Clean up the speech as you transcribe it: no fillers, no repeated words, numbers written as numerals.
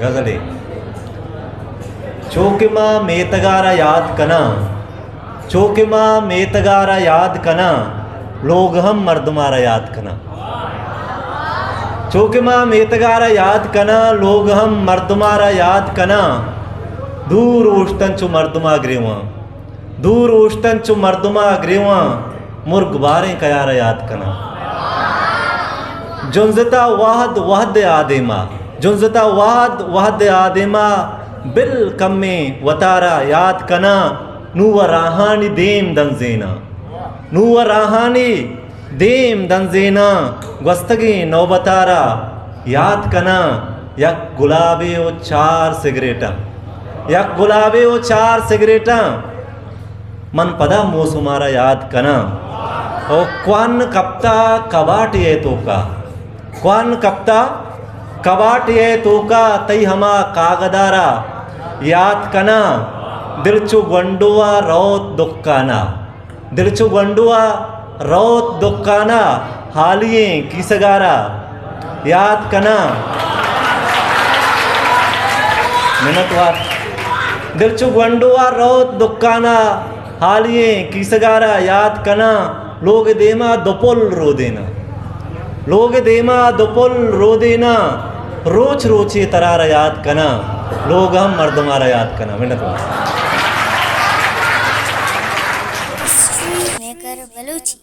गजले चोकिमा मेतगारा याद कना, चोकिमा मेतगारा याद कना, लोग हम मर्दमारा याद कना। चोकिमा मेतगारा याद कना, लोग हम मर्दमारा याद कना। दूर ओष्टंचु मर्दमा ग्रेवा, दूर ओष्टंचु मर्दमा ग्रेवा, मुर्ग बारे कयारा याद कना। जुंजता वाहद वहद आदेमा, जुंजता वाहद वहद आदेमा, बिल कम्मे वतारा याद कना। नूव राहानी देम दंजेना, नूव राहानी देम दंजेना, गस्तगी नौबतारा याद कना। यक गुलाबे ओ 4 सिगरेटा, यक गुलाबे ओ 4 सिगरेटा, मन पदा मोसुमारा याद कना। ओ क्वान कप्ता कबाट ये तोका, क्वान कप्ता कबाट ये तोका, तई हमा कागदारा याद कना। दिलचु गंडुआ रोत दुक्काना, दिलचु गंडुआ रोत दुक्काना, हालिए किसगारा याद कना। मिनटवार दिलचु गंडुआ रोत दुक्काना, हालिए किसगारा याद कना। लोग देमा दोपुल रो देना, लोग देमा दोपुल रो देना, रोच रोचे तरारा याद कना। लोग हम मर्दमारा याद कना। मिनटवार मेकर बलूची।